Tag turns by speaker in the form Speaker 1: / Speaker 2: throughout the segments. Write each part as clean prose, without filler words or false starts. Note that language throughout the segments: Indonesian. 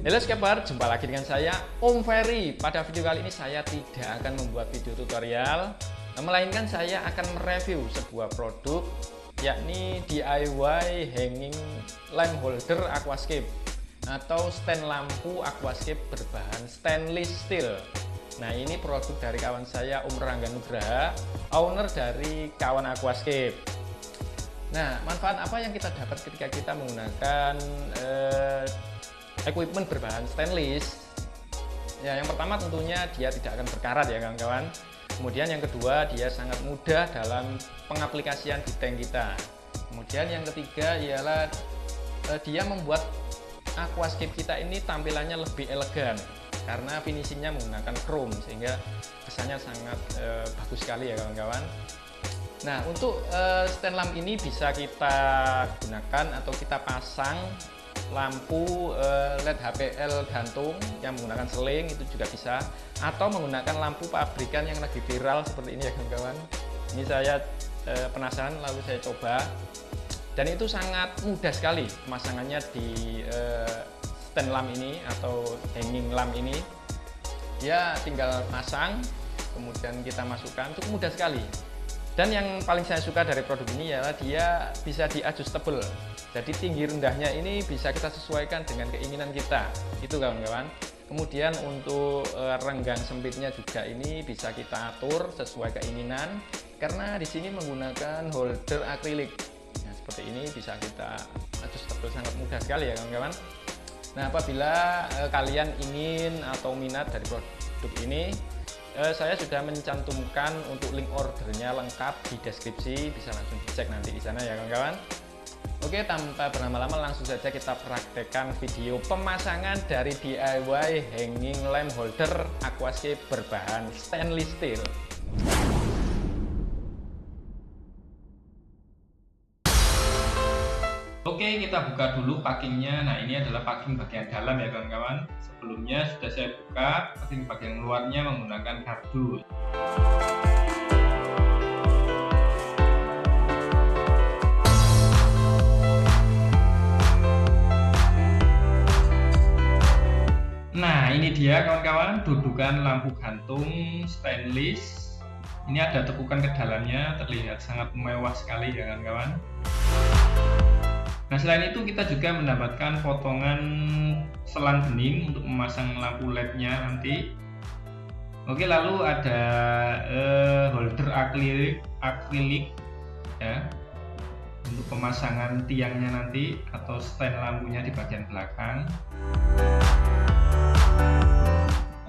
Speaker 1: Halo Scaper, jumpa lagi dengan saya Om Ferry. Pada video kali ini saya tidak akan membuat video tutorial, melainkan saya akan mereview sebuah produk, yakni DIY hanging lamp holder aquascape atau stand lampu aquascape berbahan stainless steel. Nah, ini produk dari kawan saya Om Rangga Nugraha, owner dari Kawan Aquascape. Nah, manfaat apa yang kita dapat ketika kita menggunakan equipment berbahan stainless? Ya, yang pertama tentunya dia tidak akan berkarat ya kawan-kawan. Kemudian yang kedua, dia sangat mudah dalam pengaplikasian di tank kita. Kemudian yang ketiga ialah dia membuat aquascape kita ini tampilannya lebih elegan karena finishingnya menggunakan chrome, sehingga kesannya sangat bagus sekali ya kawan-kawan. Nah, untuk stand lamp ini bisa kita gunakan atau kita pasang lampu LED HPL gantung yang menggunakan seling, itu juga bisa, atau menggunakan lampu pabrikan yang lagi viral seperti ini ya kawan-kawan. Ini saya penasaran, lalu saya coba, dan itu sangat mudah sekali pemasangannya di stand lamp ini atau hanging lamp ini. Dia tinggal pasang, kemudian kita masukkan, itu mudah sekali. Dan yang paling saya suka dari produk ini adalah dia bisa di adjustable. Jadi tinggi rendahnya ini bisa kita sesuaikan dengan keinginan kita. Itu kawan-kawan. Kemudian untuk renggang sempitnya juga ini bisa kita atur sesuai keinginan, karena di sini menggunakan holder akrilik. Nah, seperti ini bisa kita adjustable, sangat mudah sekali ya kawan-kawan. Nah, apabila kalian ingin atau minat dari produk ini, saya sudah mencantumkan untuk link ordernya lengkap di deskripsi, bisa langsung dicek nanti di sana ya kawan-kawan. Oke, tanpa berlama-lama langsung saja kita praktekkan video pemasangan dari DIY hanging lamp holder aquascape berbahan stainless steel. Oke, kita buka dulu packingnya. Nah, ini adalah packing bagian dalam ya kawan-kawan. Sebelumnya sudah saya buka packing bagian luarnya menggunakan kardus. Nah, ini dia kawan-kawan, dudukan lampu gantung stainless. Ini ada tekukan ke dalamnya, terlihat sangat mewah sekali ya kawan-kawan. Nah, selain itu kita juga mendapatkan potongan selang bening untuk memasang lampu LED-nya nanti. Oke, lalu ada holder akrilik ya, untuk pemasangan tiangnya nanti atau stand lampunya di bagian belakang.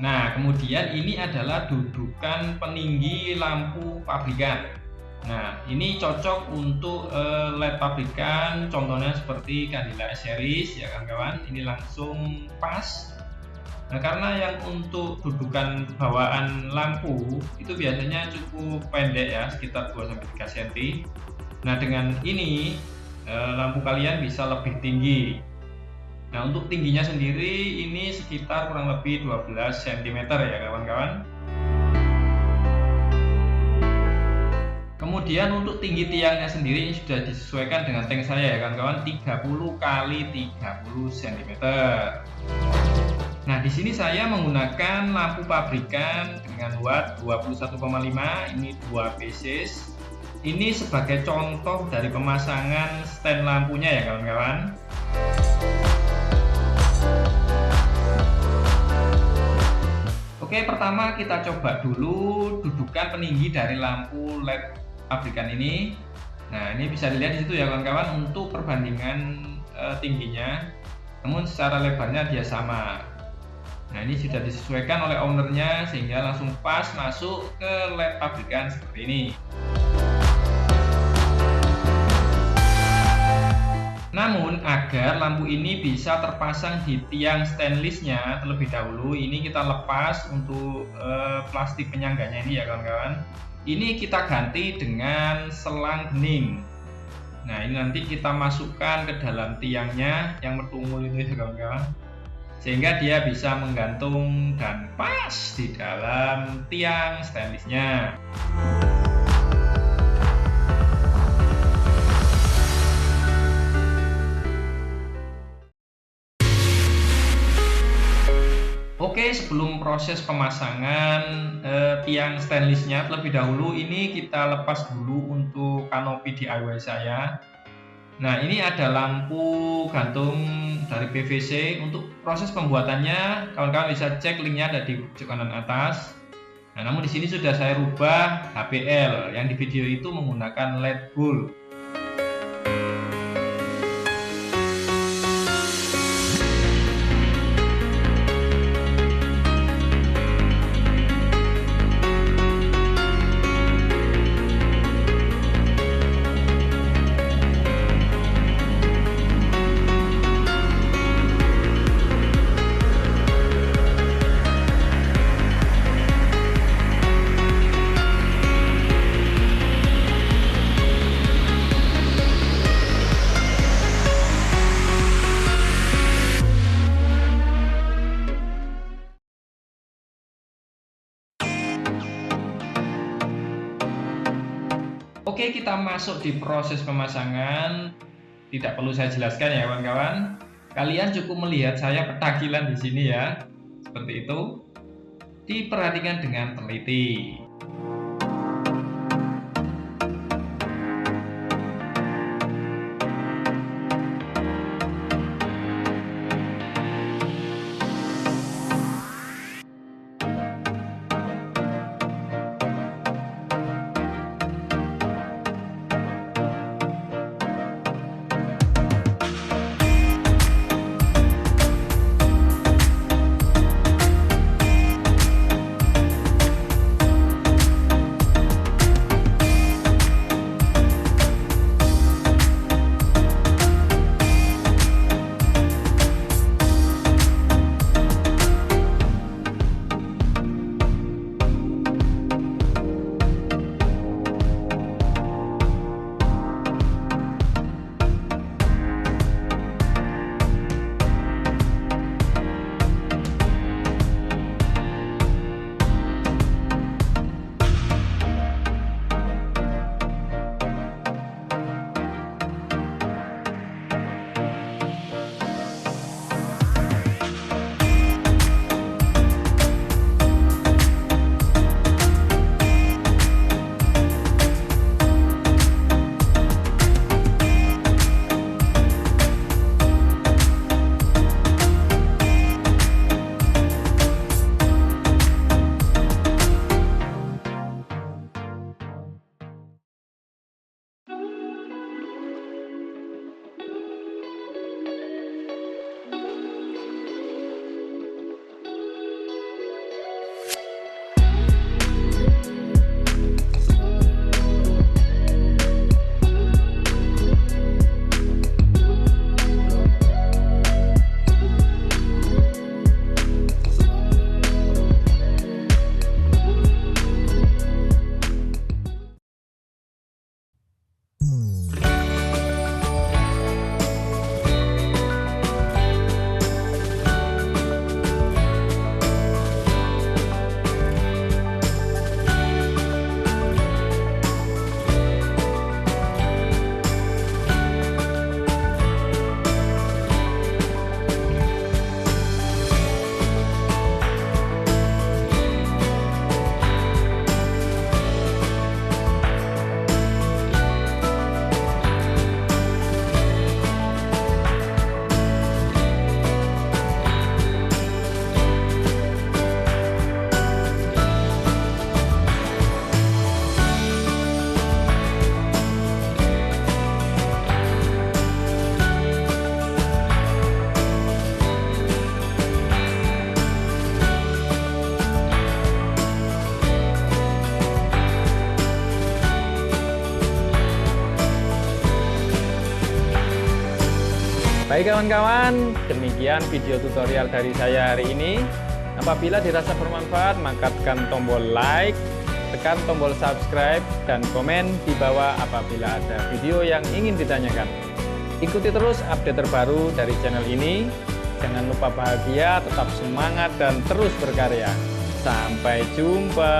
Speaker 1: Nah, kemudian ini adalah dudukan peninggi lampu pabrikan. Nah, ini cocok untuk LED pabrikan, contohnya seperti Candela S series ya kawan-kawan. Ini langsung pas. Nah, karena yang untuk dudukan bawaan lampu itu biasanya cukup pendek ya, sekitar 2-3 cm. Nah, dengan ini lampu kalian bisa lebih tinggi. Nah, untuk tingginya sendiri ini sekitar kurang lebih 12 cm ya kawan-kawan. Kemudian untuk tinggi tiangnya sendiri ini sudah disesuaikan dengan tank saya ya kawan-kawan, 30 x 30 cm. Nah, di sini saya menggunakan lampu pabrikan dengan watt 21,5, ini 2 pieces. Ini sebagai contoh dari pemasangan stand lampunya ya kawan-kawan. Oke, pertama kita coba dulu dudukan peninggi dari lampu LED pabrikan ini. Nah, ini bisa dilihat di situ ya kawan-kawan untuk perbandingan tingginya. Namun secara lebarnya dia sama. Nah, ini sudah disesuaikan oleh ownernya sehingga langsung pas masuk ke LED pabrikan seperti ini. Namun agar lampu ini bisa terpasang di tiang stainlessnya terlebih dahulu, ini kita lepas untuk plastik penyangganya ini ya kawan-kawan. Ini kita ganti dengan selang bening. Nah, ini nanti kita masukkan ke dalam tiangnya yang bertumul itu ya kawan-kawan, sehingga dia bisa menggantung dan pas di dalam tiang stainlessnya. Oke, sebelum proses pemasangan tiang stainlessnya, terlebih dahulu ini kita lepas dulu untuk kanopi DIY saya. Nah, ini ada lampu gantung dari PVC. Untuk proses pembuatannya, kawan-kawan bisa cek linknya ada di pojok kanan atas. Nah, namun di sini sudah saya rubah HPL, yang di video itu menggunakan LED bulb. Oke, kita masuk di proses pemasangan. Tidak perlu saya jelaskan ya kawan-kawan. Kalian cukup melihat saya petakilan di sini ya. Seperti itu. Diperhatikan dengan teliti. Baik kawan-kawan, demikian video tutorial dari saya hari ini. Apabila dirasa bermanfaat, maka tekan tombol like, tekan tombol subscribe, dan komen di bawah apabila ada video yang ingin ditanyakan. Ikuti terus update terbaru dari channel ini. Jangan lupa bahagia, tetap semangat, dan terus berkarya. Sampai jumpa.